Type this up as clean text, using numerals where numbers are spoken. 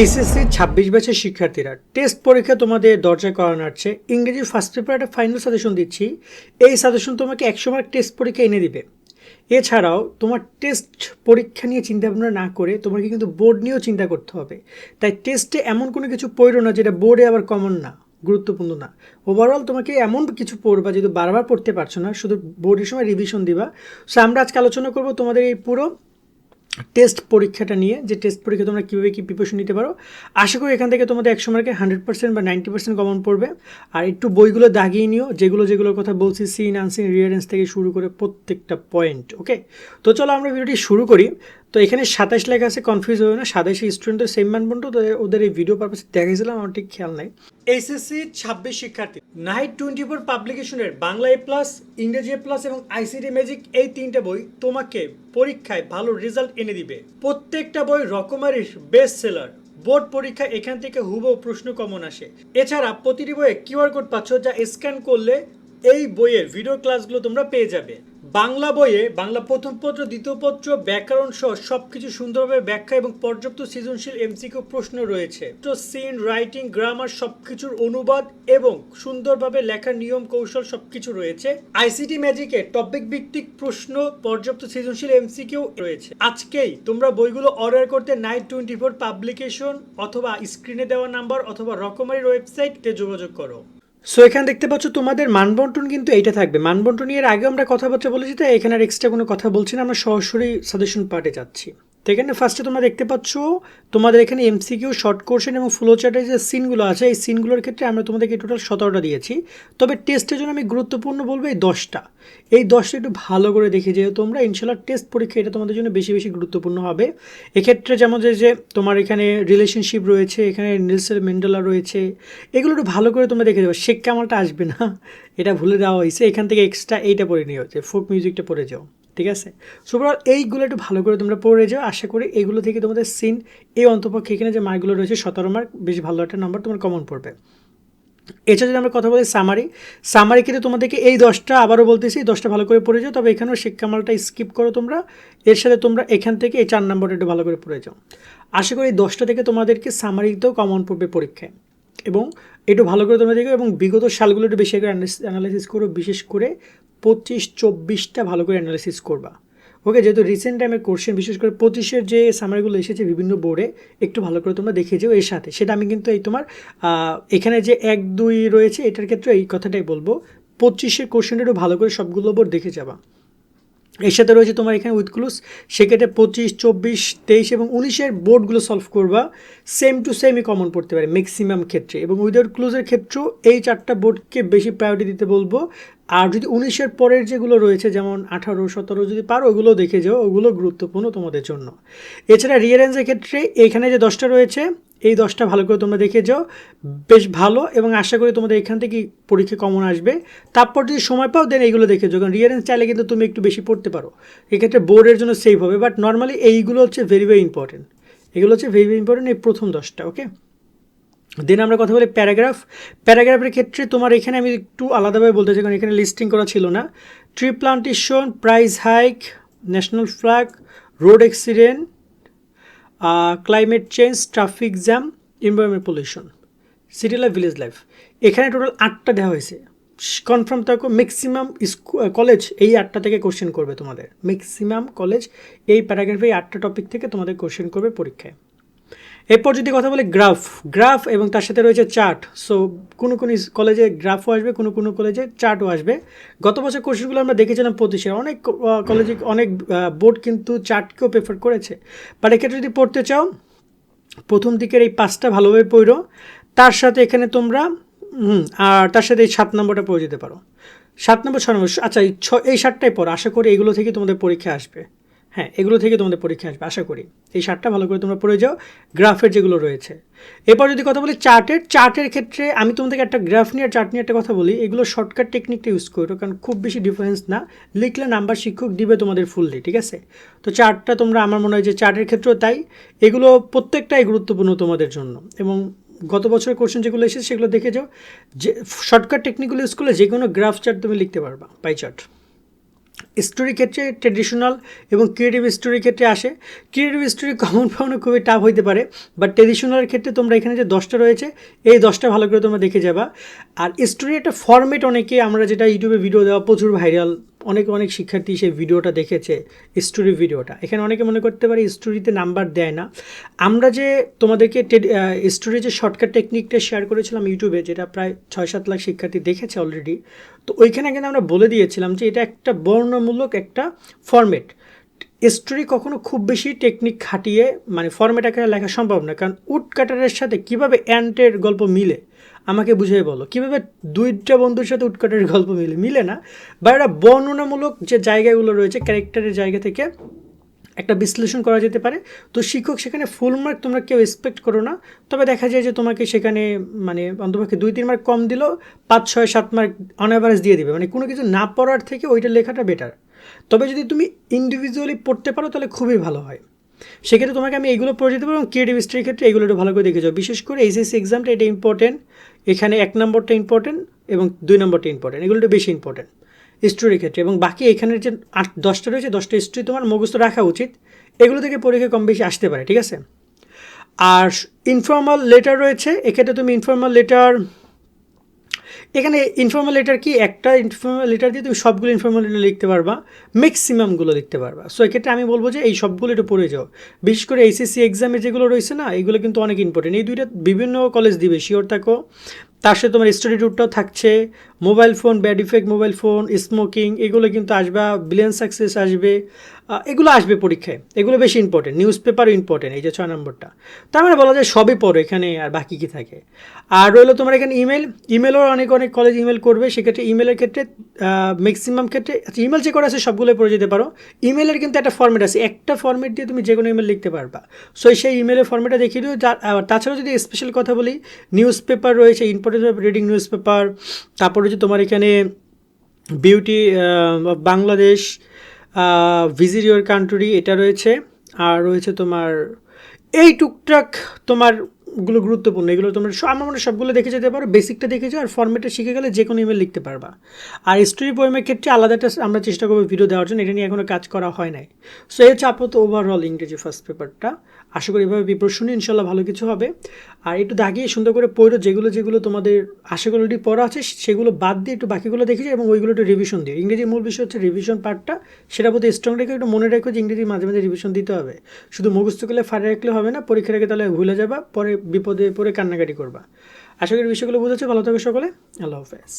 HSC 26 ব্যাচের শিক্ষার্থীরা test পরীক্ষা তোমাদের দরজায় করানো আছে। ইংরেজি ফার্স্ট পেপার একটা ফাইনাল সাজেশন দিচ্ছি। এই সাজেশন তোমাকে 100 মার্ক টেস্ট পরীক্ষা এনে দিবে। এছাড়াও তোমার টেস্ট পরীক্ষা নিয়ে চিন্তাভাবনা না করে তোমাকে কিন্তু বোর্ড নিয়েও চিন্তা করতে হবে। তাই টেস্টে এমন কোনো কিছু পড়ো না যেটা বোর্ডে আবার কমন না, গুরুত্বপূর্ণ না। ওভারঅল তোমাকে এমন কিছু পড়বা যেহেতু বারবার পড়তে পারছো না, শুধু বোর্ডের সময় রিভিশন দিবা। সো আমরা আজকে আলোচনা করবো তোমাদের এই পুরো টেস্ট পরীক্ষাটা নিয়ে, যে টেস্ট পরীক্ষা তোমরা কীভাবে কী প্রিপারেশন নিতে পারো। আশা করি এখান থেকে তোমাদের 100 মার্কে 100% বা 90% কমন পড়বে। আর একটু বইগুলো দাগিয়ে নিও, যেগুলোর কথা বলছি, সিন আনসিন রিয়ারেন্স থেকে শুরু করে প্রত্যেকটা পয়েন্ট। ওকে, তো চলো আমরা ভিডিওটি শুরু করি। তো এখানে 27 লেখা আছে, কনফিউজ হবে না। 27 স্টুডেন্টের সেম মানবন্ড, তো ওদের এই ভিডিও পারপাসে দেখাইছিলাম, আমার ঠিক খেয়াল নাই। এইচএসসি 26 শিক্ষার্থী নাইট 24 পাবলিকেশনের বাংলা এ প্লাস, ইংরেজি এ প্লাস এবং আইসিটি ম্যাজিক, এই তিনটে বই তোমাকে পরীক্ষায় ভালো রেজাল্ট এনে দিবে। প্রত্যেকটা বই রকমারির বেস্ট সেলার। বোর্ড পরীক্ষা এখান থেকে হুবহু প্রশ্ন কমন আসে। এছাড়া প্রতিটি বইয়ে কিউআর কোড পাচ্ছ, যা স্ক্যান করলে এই বইয়ের ভিডিও ক্লাসগুলো তোমরা পেয়ে যাবে। বাংলা বইয়ে বাংলা প্রথম পত্র, দ্বিতীয় পত্র, ব্যাকরণ সহ সবকিছু সুন্দরভাবে ব্যাখ্যা এবং পর্যাপ্ত সৃজনশীল এমসিকিউ প্রশ্ন রয়েছে। তো সিন, রাইটিং, গ্রামার সবকিছুর অনুবাদ এবং সুন্দরভাবে লেখার নিয়ম কৌশল সবকিছু রয়েছে। আইসিটি ম্যাজিকে টপিক ভিত্তিক প্রশ্ন, পর্যাপ্ত সৃজনশীল এমসিকিউ রয়েছে। আজকেই তোমরা বইগুলো অর্ডার করতে নাইট 24 পাবলিকেশন অথবা স্ক্রিনে দেওয়া নাম্বার অথবা রকমারির ওয়েবসাইটে যোগাযোগ করো। সো এখানে দেখতে পাচ্ছ তোমাদের মানবন্টন কিন্তু এইটা থাকবে। মানবন্টন এর আগে আমরা কথাবার্তা বলেছি, তাই এখানে আর এক্সট্রা কোনো কথা বলছি না, আমরা সরাসরি সাজেশন পার্টে যাচ্ছি। তো এখানে ফার্স্টে তোমরা দেখতে পাচ্ছ তোমাদের এখানে এমসিকিউ, শর্ট কোশ্চেন এবং ফ্লো চার্টের যে সিনগুলো আছে, এই সিনগুলোর ক্ষেত্রে আমরা তোমাদেরকে টোটাল 17টা দিয়েছি। তবে টেস্টের জন্য আমি গুরুত্বপূর্ণ বলবো এই 10টা। এই 10টা একটু ভালো করে দেখে যেও তোমরা, ইনশাল্লাহ টেস্ট পরীক্ষা এটা তোমাদের জন্য বেশি বেশি গুরুত্বপূর্ণ হবে। এক্ষেত্রে যেমন যে তোমার এখানে রিলেশনশিপ রয়েছে, এখানে নেলসন ম্যান্ডেলা রয়েছে, এগুলো একটু ভালো করে তোমরা দেখে যাও। শেখ কামালটা আসবে না, এটা ভুলে দেওয়া হয়েছে। এখান থেকে এক্সট্রা এইটা পড়ে নিও, যে ফোক মিউজিকটা পড়ে যাও, ঠিক আছে? সো এইগুলো একটু ভালো করে তোমরা পড়ে যাও। আশা করি এগুলো থেকে তোমাদের সিন, এই অন্তপক্ষে এখানে যে মার্কগুলো রয়েছে 17 মার্ক, বেশ ভালো একটা নাম্বার তোমার কমন পড়বে। এছাড়া যদি আমরা কথা বলি সামারি কিন্তু তোমাদেরকে এই 10টা আবারও বলতেছি, 10টা ভালো করে পড়ে যাও। তবে এখানেও শেখ কামালটা স্কিপ করো তোমরা। এর সাথে তোমরা এখান থেকে এই 4 নম্বরটা একটু ভালো করে পড়ে যাও। আশা করি এই 10টা থেকে তোমাদেরকে সামারিতেও কমন পড়বে পরীক্ষায়, এবং একটু ভালো করে তোমরা দেখো এবং বিগত সালগুলো একটু বেশি করে অ্যানালাইসিস করো। বিশেষ করে 25-24টা ভালো করে অ্যানালাইসিস করবা। ওকে, যেহেতু রিসেন্ট টাইমের কোশ্চেন, বিশেষ করে 25-এর যে সামারিগুলো এসেছে বিভিন্ন বোর্ডে, একটু ভালো করে তোমরা দেখে যাও। এর সাথে সেটা আমি কিন্তু এই তোমার এখানে যে 1-2 রয়েছে, এটার ক্ষেত্রে এই কথাটাই বলবো, 25-এর কোশ্চেনটা একটু ভালো করে সবগুলো বোর্ড দেখে যাবা। এর সাথে রয়েছে তোমার এখানে উইথ ক্লুজ, সেক্ষেত্রে 25, 24, 23 এবং 19-এর বোর্ডগুলো সলভ করবা। সেম টু সেমই কমন পড়তে পারে ম্যাক্সিমাম ক্ষেত্রে, এবং উইদাউট ক্লুজের ক্ষেত্রেও এই 4টা বোর্ডকে বেশি প্রায়োরিটি দিতে বলবো। আর যদি 19-এর পরের যেগুলো রয়েছে, যেমন 18, 17 যদি পারো ওগুলো দেখে যাও, ওগুলো গুরুত্বপূর্ণ তোমাদের জন্য। এছাড়া রিয়ারেন্সের ক্ষেত্রে এখানে যে 10টা রয়েছে, এই 10টা ভালো করে তোমরা দেখে যাও, বেশ ভালো, এবং আশা করি তোমাদের এখান থেকে পরীক্ষা কমন আসবে। তারপর যদি সময় পাও দেন এইগুলো দেখে যাও, কারণ রিয়ারেন্স চাইলে কিন্তু তুমি একটু বেশি পড়তে পারো, এক্ষেত্রে বোর্ডের জন্য সেভ হবে। বাট নর্মালি এইগুলো হচ্ছে ভেরি ভেরি ইম্পর্টেন্ট, এগুলো হচ্ছে ভেরি ভেরি ইম্পর্টেন্ট, এই প্রথম 10টা। ওকে, দেন আমরা কথা বলি প্যারাগ্রাফের ক্ষেত্রে তোমার এখানে আমি একটু আলাদাভাবে বলতে চাই, কারণ এখানে লিস্টিং করা ছিল না। Tree plantation, price hike, national flag, road accident, climate change, traffic jam, environment pollution, city life, village life, এখানে টোটাল 8টা দেওয়া হয়েছে। কনফার্ম থাকো, ম্যাক্সিমাম কলেজ এই 8টা থেকে কোশ্চেন করবে তোমাদের। ম্যাক্সিমাম কলেজ এই প্যারাগ্রাফে এই 8টা টপিক থেকে তোমাদের কোশ্চেন করবে পরীক্ষায়। এরপর যদি কথা বলি গ্রাফ এবং তার সাথে রয়েছে চার্ট। সো কোনো কলেজে গ্রাফও আসবে, কোনো কলেজে চার্টও আসবে। গত বছর কোশ্চেনগুলো আমরা দেখেছিলাম 25-এ, অনেক কলেজে অনেক বোর্ড কিন্তু চার্টকেও প্রেফার করেছে। বাট এক্ষেত্রে যদি পড়তে চাও, প্রথম দিকের এই 5টা ভালোভাবে পড়ো। তার সাথে এখানে তোমরা আর তার সাথে এই 7 নম্বরটা পড়ে যেতে পারো। 7 নম্বর, 6 নম্বর, আচ্ছা এই 7টাই পড়ো। আশা করি এগুলো থেকে তোমাদের পরীক্ষা আসবে। হ্যাঁ, এগুলো থেকে তোমাদের পরীক্ষা আসবে আশা করি। এই 7টা ভালো করে তোমরা পড়ে যাও, গ্রাফের যেগুলো রয়েছে। এরপর যদি কথা বলি চার্টের ক্ষেত্রে, আমি তোমাদেরকে একটা গ্রাফ নিয়ে চার্ট নিয়ে একটা কথা বলি। এগুলো শর্টকাট টেকনিকটা ইউজ করো, কারণ খুব বেশি ডিফারেন্স না, লিখলে নাম্বার শিক্ষক দিবে তোমাদের ফুললি, ঠিক আছে? তো চার্টটা তোমরা, আমার মনে হয় যে চার্টের ক্ষেত্রেও তাই, এগুলো প্রত্যেকটাই গুরুত্বপূর্ণ তোমাদের জন্য। এবং গত বছরের কোশ্চেন যেগুলো এসেছে সেগুলো দেখে যাও, যে শর্টকাট টেকনিকগুলো ইউজ করলে যে কোনো গ্রাফ চার্ট তুমি লিখতে পারবা, পাই চার্ট। স্টোরি ক্ষেত্রে ট্রেডিশনাল এবং ক্রিয়েটিভ স্টোরির ক্ষেত্রে আসে। ক্রিয়েটিভ স্টোরি কমন পাওয়ানো খুবই টাফ হইতে পারে, বাট ট্রেডিশনালের ক্ষেত্রে তোমরা এখানে যে 10টা রয়েছে এই 10টা ভালো করে তোমরা দেখে যাবা। আর স্টোরি একটা ফরম্যাট, অনেকে আমরা যেটা ইউটিউবে ভিডিও দেওয়া প্রচুর ভাইরাল, অনেক শিক্ষার্থী সেই ভিডিওটা দেখেছে, স্টোরি ভিডিওটা। এখানে অনেকে মনে করতে পারে স্টোরিতে নাম্বার দেয় না। আমরা যে তোমাদেরকে স্টোরি যে শর্টকাট টেকনিকটা শেয়ার করেছিলাম ইউটিউবে, যেটা প্রায় 6-7 লাখ শিক্ষার্থী দেখেছে অলরেডি, তো ওইখানে কিন্তু আমরা বলে দিয়েছিলাম যে এটা একটা বর্ণমূলক একটা ফরম্যাট। স্টোরি কখনো খুব বেশি টেকনিক খাটিয়ে মানে ফরম্যাট আকারে লেখা সম্ভব না, কারণ উড কাটারের সাথে কীভাবে অ্যান্টের গল্প মিলে আমাকে বুঝিয়ে বলো, কীভাবে দুইটা বন্ধুর সাথে উড কাটারের গল্প মিলে না, বা এটা বর্ণনামূলক যে জায়গাগুলো রয়েছে ক্যারেক্টারের জায়গা থেকে একটা বিশ্লেষণ করা যেতে পারে। তো শিক্ষক সেখানে ফুল মার্ক তোমরা কেউ এক্সপেক্ট করো না, তবে দেখা যায় যে তোমাকে সেখানে মানে অন্তপক্ষে 2-3 মার্ক কম দিলেও 5-6-7 মার্ক অন অ্যাভারেজ দিয়ে দিবে, মানে কোনো কিছু না পড়ার থেকে ওইটা লেখাটা বেটার। তবে যদি তুমি ইন্ডিভিজুয়ালি পড়তে পারো তাহলে খুবই ভালো হয়। সেক্ষেত্রে তোমাকে আমি এইগুলো পড়ে যেতে পারো, এবং ক্রিয়েটিভ স্টোরির ক্ষেত্রে এগুলো একটু ভালো করে দেখে যাও। বিশেষ করে এইচএসসি এক্সামটা এটা ইম্পর্টেন্ট, এখানে 1 নম্বরটা ইম্পর্টেন্ট এবং 2 নম্বরটা ইম্পর্টেন্ট, এগুলো একটু বেশি ইম্পর্টেন্ট স্টোরির ক্ষেত্রে। এবং বাকি এখানের যে 8-10টা রয়েছে 10টা স্টোরি তোমার মুখস্থ রাখা উচিত, এগুলো থেকে পরীক্ষা কম বেশি আসতে পারে, ঠিক আছে। আর ইনফর্মাল লেটার রয়েছে, এক্ষেত্রে তুমি ইনফর্মাল লেটার, এখানে ইনফর্মাল লেটার কি, একটা ইনফর্মাল লেটার দিয়ে তুমি সবগুলো ইনফর্মাল লেটার লিখতে পারবা, ম্যাক্সিমামগুলো লিখতে পারবা। সো এক্ষেত্রে আমি বলবো যে এই সবগুলো একটু পড়ে যাও। বিশেষ করে এইচএসসি এক্সামে যেগুলো রয়েছে না, এগুলো কিন্তু অনেক ইম্পর্টেন্ট। এই দুইটা বিভিন্ন কলেজ দিবে, শিওর থাকো। তার সাথে তোমার স্টাডি ট্যুরটাও থাকছে, mobile phone, bad effect mobile phone, smoking, এগুলো কিন্তু আসবে, বিলিয়ন সাকসেস আসবে, এগুলো আসবে পরীক্ষায়, এগুলো বেশি ইম্পর্টেন্ট। নিউজ পেপারও ইম্পর্টেন্ট, এই যে 6 নম্বরটা। তার মানে বলা যায় সবই পড়ো এখানে, আর বাকি কি থাকে। আর রইলো তোমার এখানে ইমেলও অনেক কলেজ ইমেল করবে, সেক্ষেত্রে ইমেলের ক্ষেত্রে ম্যাক্সিমাম ক্ষেত্রে আচ্ছা ইমেল যে করা আছে সবগুলো পড়ে যেতে পারো। ইমেলের কিন্তু একটা ফর্মেট আছে, একটা ফর্মেট দিয়ে তুমি যে কোনো ইমেল লিখতে পারবা। সো সেই ইমেলের ফর্মেটটা দেখিয়ে দিও। তাছাড়াও যদি স্পেশাল কথা বলি, নিউজ পেপার রয়েছে, importance of reading news paper, তারপরে যে তোমার এখানে beauty of Bangladesh, visit your country, এটা রয়েছে। আর রয়েছে তোমার এই টুকটাক তোমারগুলো গুরুত্বপূর্ণ, এগুলো তোমরা আমার মনে সবগুলো দেখে যেতে পারো, বেসিকটা দেখে যাও, আর ফর্মেটটা শিখে গেলে যে কোনো ইমেল লিখতে পারবা। আর স্টোরি পোয়েমের ক্ষেত্রে আলাদা একটা আমরা চেষ্টা করবো ভিডিও দেওয়ার জন্য, এটা নিয়ে এখনও কাজ করা হয় নাই। সো এই হচ্ছে আপাতত ওভারঅল ইংরেজি ফার্স্ট পেপারটা। আশা করি এভাবে প্রিপারেশন নিয়ে ইনশাল্লাহ ভালো কিছু হবে। আর একটু দাগিয়ে সুন্দর করে পড়ো, যেগুলো তোমাদের আশা করি অলরেডি পড়া আছে সেগুলো বাদ দিয়ে একটু বাকিগুলো দেখে যাও, এবং ওইগুলো একটু রিভিশন দিও। ইংরেজির মূল বিষয় হচ্ছে রিভিশন পার্টটা, সেটা প্রতি স্ট্রং রেখে একটু মনে রেখো যে ইংরেজি মাঝে মাঝে রিভিশন দিতে হবে। শুধু মুখস্থ করলে ফাড়ে রাখলে হবে না, পরীক্ষার আগে তাহলে ভুলে যাবা, পরে বিপদে পরে কান্নাকাটি করবা। আশা করি বিষয়গুলো বুঝেছো। ভালো থাকো সকলে, আল্লাহ হাফেজ।